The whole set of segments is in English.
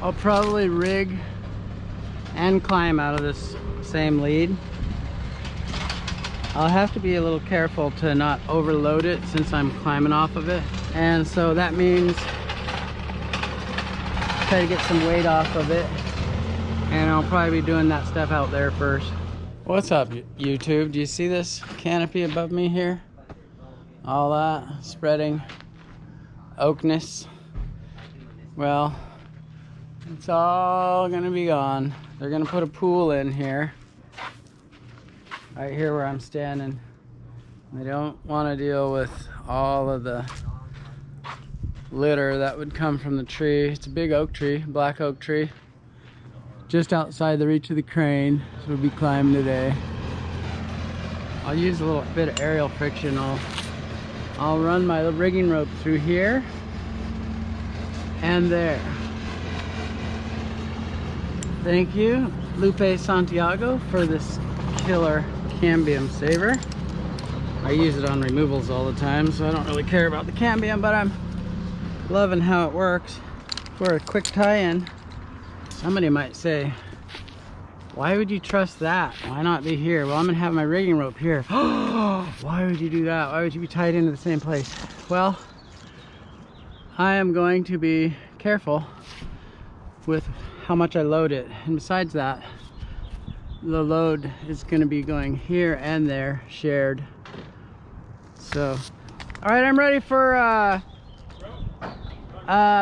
I'll probably rig and climb out of this same lead. I'll have to be a little careful to not overload it since I'm climbing off of it. And so that means try to get some weight off of it. And I'll probably be doing that stuff out there first. What's up, YouTube? Do you see this canopy above me here? All that spreading oakness. Well, it's all gonna be gone. They're gonna put a pool in here, right here where I'm standing. They don't want to deal with all of the litter that would come from the tree. It's a big oak tree, black oak tree, just outside the reach of the crane. So we'll be climbing today. I'll use a little bit of aerial friction. I'll run my rigging rope through here and there. Thank you, Lupe Santiago, for this killer cambium saver. I use it on removals all the time, so I don't really care about the cambium, but I'm loving how it works for a quick tie-in. Somebody might say, why would you trust that? Why not be here? Well, I'm gonna have my rigging rope here. Why would you do that? Why would you be tied into the same place? Well, I am going to be careful with how much I load it. And besides that, the load is going to be going here and there, shared. So, all right, I'm ready for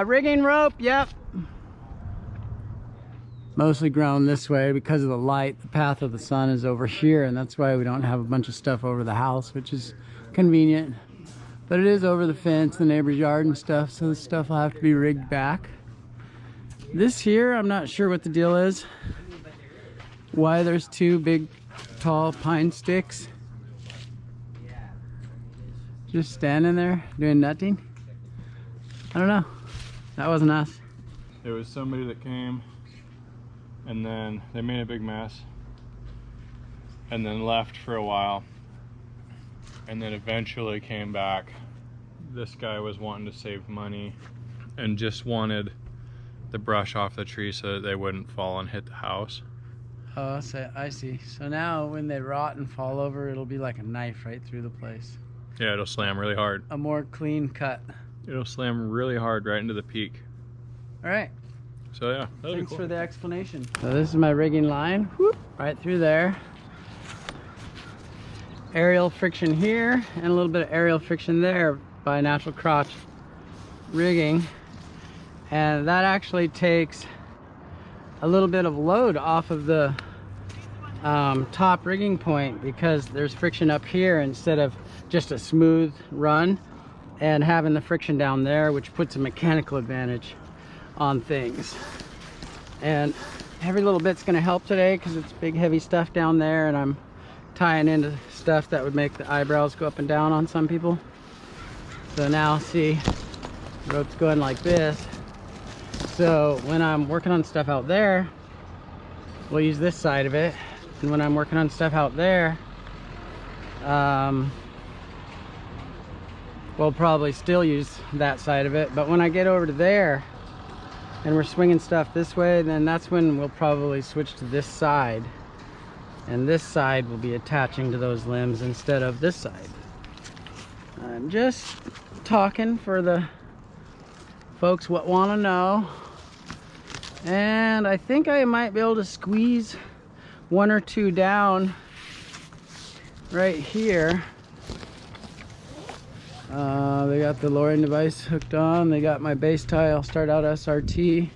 rigging rope. Yep. Mostly grown this way because of the light. The path of the sun is over here, and that's why we don't have a bunch of stuff over the house, which is convenient. But it is over the fence, the neighbor's yard and stuff, so the stuff will have to be rigged back. This here, I'm not sure what the deal is. Why there's two big, tall pine sticks just standing there doing nothing. I don't know. That wasn't us. It was somebody that came, and then they made a big mess, and then left for a while, and then eventually came back. This guy was wanting to save money and just wanted the brush off the tree so that they wouldn't fall and hit the house. Oh, so I see. So now when they rot and fall over, it'll be like a knife right through the place. Yeah, it'll slam really hard. A more clean cut. It'll slam really hard right into the peak. All right. So yeah, thanks for the explanation. So this is my rigging line. Whoop, right through there. Aerial friction here and a little bit of aerial friction there by natural crotch rigging. And that actually takes a little bit of load off of the top rigging point because there's friction up here instead of just a smooth run, and having the friction down there, which puts a mechanical advantage on things. And every little bit's gonna help today because it's big heavy stuff down there, and I'm tying into stuff that would make the eyebrows go up and down on some people. So now see, the rope's going like this. So when I'm working on stuff out there, we'll use this side of it. And when I'm working on stuff out there, we'll probably still use that side of it. But when I get over to there and we're swinging stuff this way, then that's when we'll probably switch to this side. And this side will be attaching to those limbs instead of this side. I'm just talking for the folks what want to know. And I think I might be able to squeeze one or two down right here. They got the lowering device hooked on. They got my base tie. I'll start out SRT.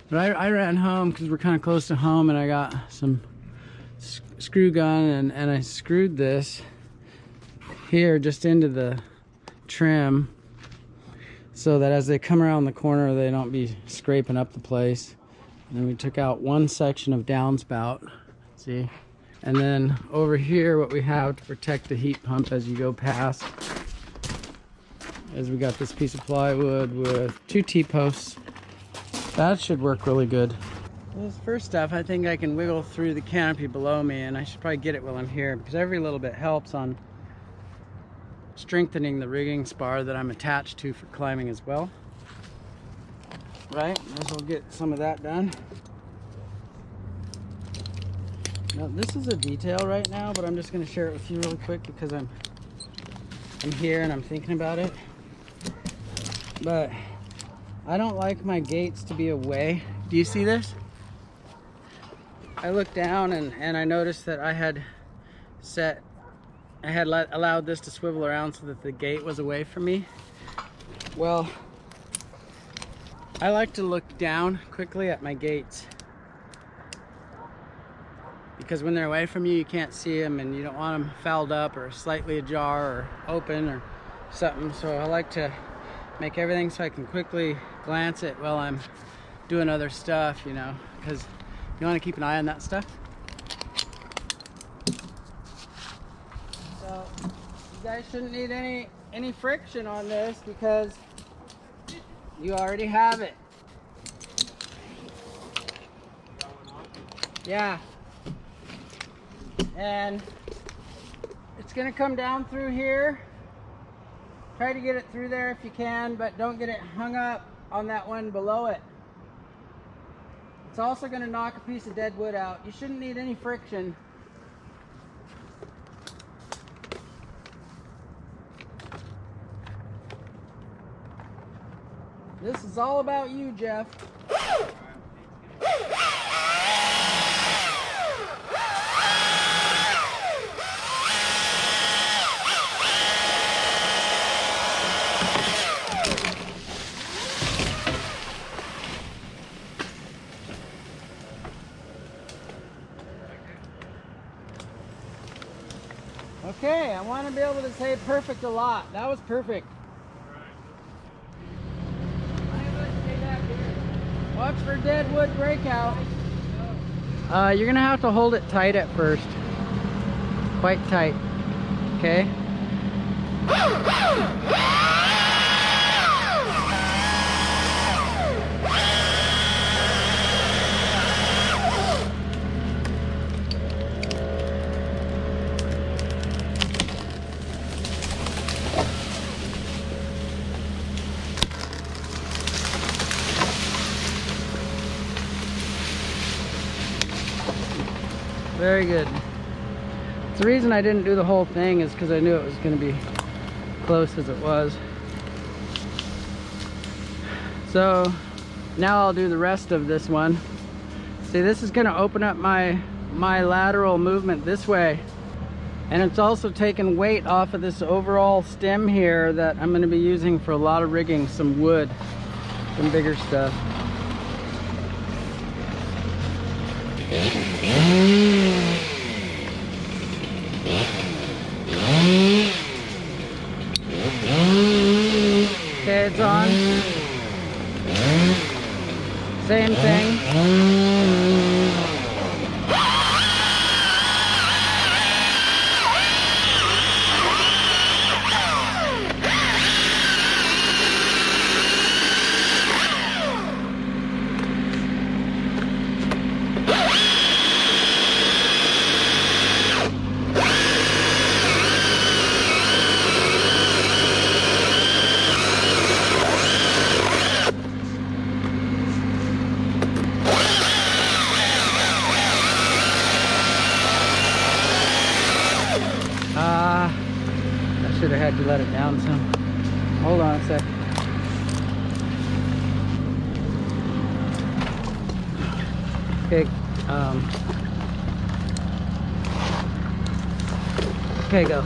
But I ran home because we're kind of close to home, and I got some screw gun, and I screwed this here just into the trim so that as they come around the corner, they don't be scraping up the place. And then we took out one section of downspout, see? And then over here, what we have to protect the heat pump as you go past is we got this piece of plywood with two T-posts. That should work really good. This first stuff, I think I can wiggle through the canopy below me, and I should probably get it while I'm here because every little bit helps on strengthening the rigging spar that I'm attached to for climbing as well. right? Might as well get some of that done. Now this is a detail right now, but I'm just going to share it with you really quick because I'm here and I'm thinking about it. But I don't like my gates to be away. Do you see this? I looked down and I noticed that I had allowed this to swivel around so that the gate was away from me. Well, I like to look down quickly at my gates, because when they're away from you, you can't see them and you don't want them fouled up or slightly ajar or open or something. So I like to make everything so I can quickly glance at while I'm doing other stuff, you know, because you want to keep an eye on that stuff. So you guys shouldn't need any friction on this because you already have it. Yeah. And it's going to come down through here. Try to get it through there if you can, but don't get it hung up on that one below it. It's also going to knock a piece of dead wood out. You shouldn't need any friction. This is all about you, Jeff. Okay, I want to be able to say perfect a lot. That was perfect. Watch for dead wood breakout. You're gonna have to hold it tight at first. Quite tight. Okay? Very good. The reason I didn't do the whole thing is because I knew it was going to be close as it was. So now I'll do the rest of this one. See, this is going to open up my lateral movement this way. And it's also taking weight off of this overall stem here that I'm going to be using for a lot of rigging, some wood, some bigger stuff. Okay, it's on. Same thing. I should have had you let it down some. Hold on a sec. Okay, okay, go.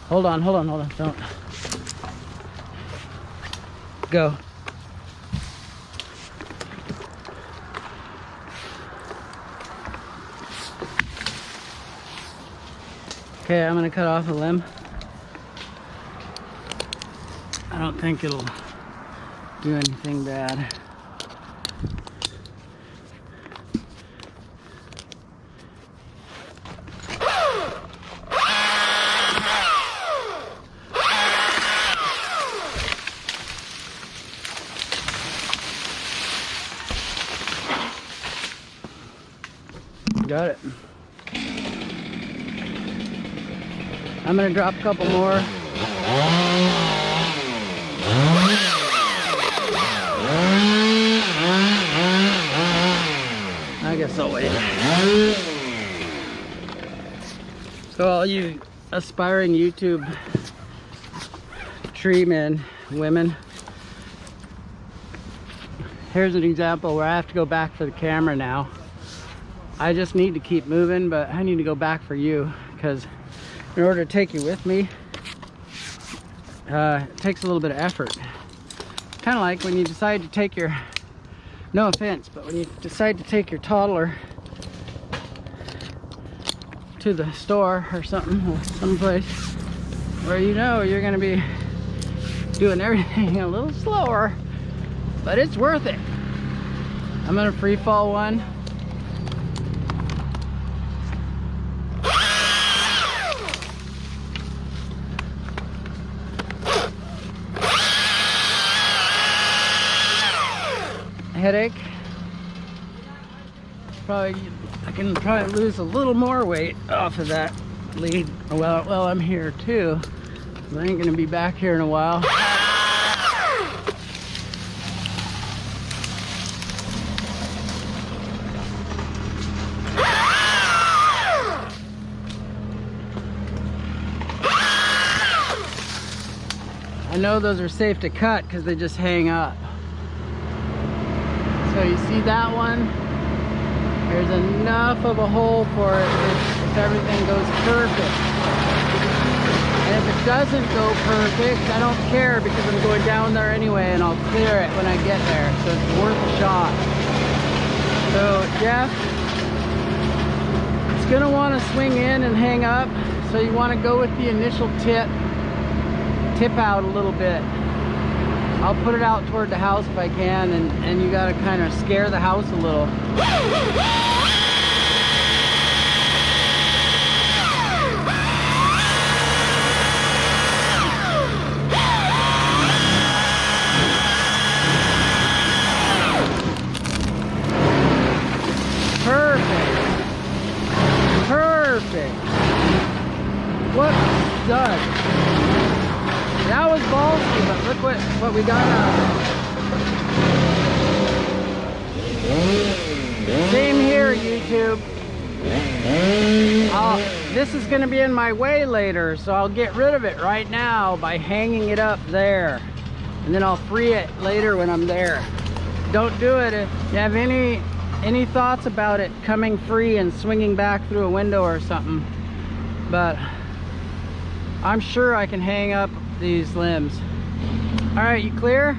Hold on, don't. Go. Okay, I'm gonna cut off a limb. I don't think it'll do anything bad. Got it. I'm gonna drop a couple more. all you aspiring YouTube tree men, women. Here's an example where I have to go back for the camera now. I just need to keep moving, but I need to go back for you because in order to take you with me, it takes a little bit of effort. Kind of like when you decide to take your, no offense, but when you decide to take your toddler to the store or something, or someplace where you know you're going to be doing everything a little slower, but it's worth it. I'm going to free fall one. Headache. Probably I can probably lose a little more weight off of that lead. Well, I'm here too. I ain't gonna be back here in a while. I know those are safe to cut because they just hang up. So you see that one? There's enough of a hole for it if everything goes perfect. And if it doesn't go perfect, I don't care because I'm going down there anyway and I'll clear it when I get there. So it's worth a shot. So Jeff, it's gonna want to swing in and hang up. So you want to go with the initial tip out a little bit. I'll put it out toward the house if I can, and you gotta kind of scare the house a little. Perfect. Perfect. What done? That was ballsy, but look what we got out of it. Same here, YouTube. This is going to be in my way later, so I'll get rid of it right now by hanging it up there. And then I'll free it later when I'm there. Don't do it if you have any thoughts about it coming free and swinging back through a window or something. But I'm sure I can hang up these limbs. All right, you clear?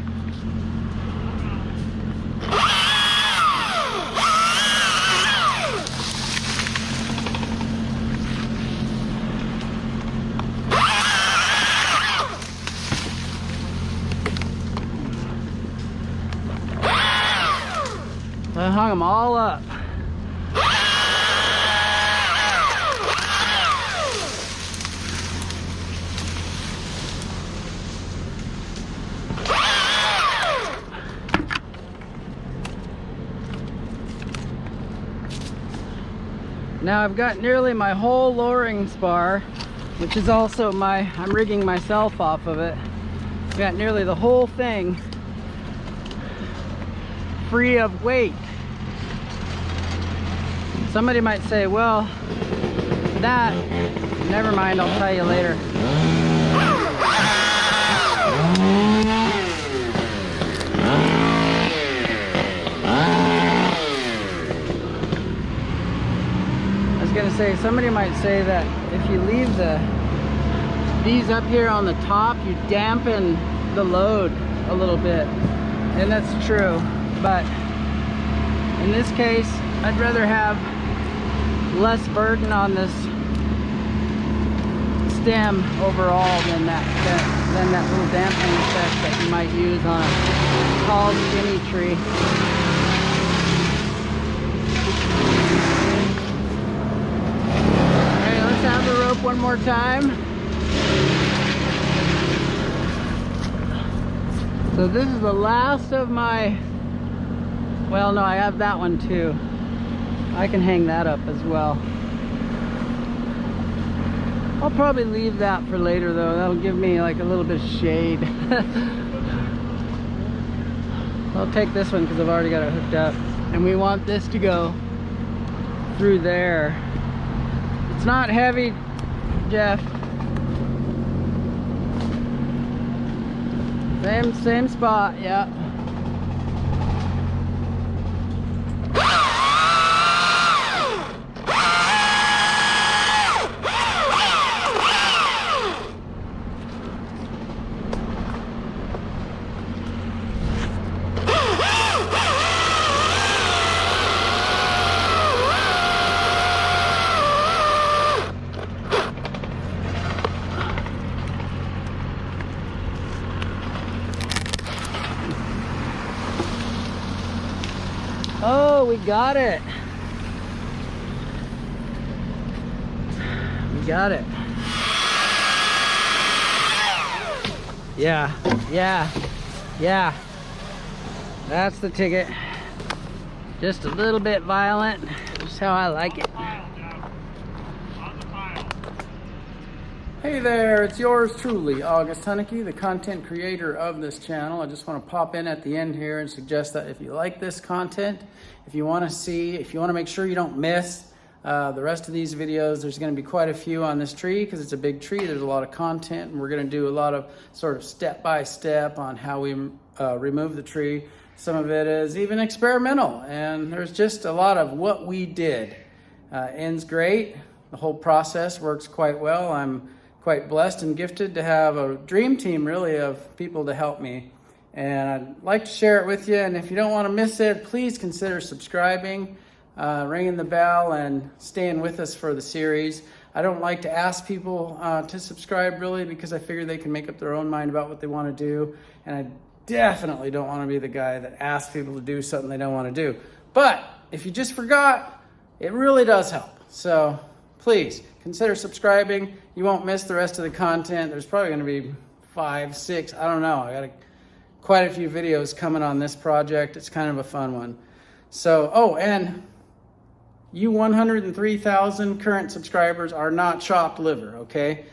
I hung them all up. Now I've got nearly my whole lowering spar, which is also I'm rigging myself off of it. I've got nearly the whole thing free of weight. Somebody might say, well, never mind, I'll tell you later. Gonna say, somebody might say that if you leave these up here on the top, you dampen the load a little bit, and that's true, but in this case I'd rather have less burden on this stem overall than that little dampening effect that you might use on a tall skinny tree. Have the rope one more time. So this is the last of my, well, no, I have that one too. I can hang that up as well. I'll probably leave that for later though. That'll give me like a little bit of shade. I'll take this one because I've already got it hooked up. And we want this to go through there. It's not heavy Jeff. Same spot, yeah. Oh, we got it. We got it. Yeah. That's the ticket. Just a little bit violent. Just how I like it. Hey there, it's yours truly, August Hunneke, the content creator of this channel. I just want to pop in at the end here and suggest that if you like this content, if you want to make sure you don't miss the rest of these videos, there's going to be quite a few on this tree because it's a big tree. There's a lot of content, and we're going to do a lot of sort of step-by-step on how we remove the tree. Some of it is even experimental, and there's just a lot of what we did. Ends great. The whole process works quite well. I'm quite blessed and gifted to have a dream team, really, of people to help me. And I'd like to share it with you. And if you don't want to miss it, please consider subscribing, ringing the bell, and staying with us for the series. I don't like to ask people to subscribe, really, because I figure they can make up their own mind about what they want to do. And I definitely don't want to be the guy that asks people to do something they don't want to do. But if you just forgot, it really does help. So please consider subscribing. You won't miss the rest of the content. There's probably going to be 5, 6, I don't know. I got quite a few videos coming on this project. It's kind of a fun one. So, oh, and you 103,000 current subscribers are not chopped liver, okay?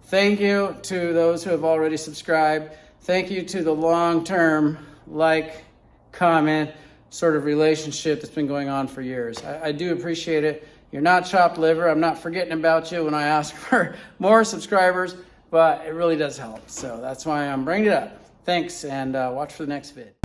Thank you to those who have already subscribed. Thank you to the long-term like, comment, sort of relationship that's been going on for years. I do appreciate it. You're not chopped liver. I'm not forgetting about you when I ask for more subscribers, but it really does help. So that's why I'm bringing it up. Thanks, and watch for the next vid.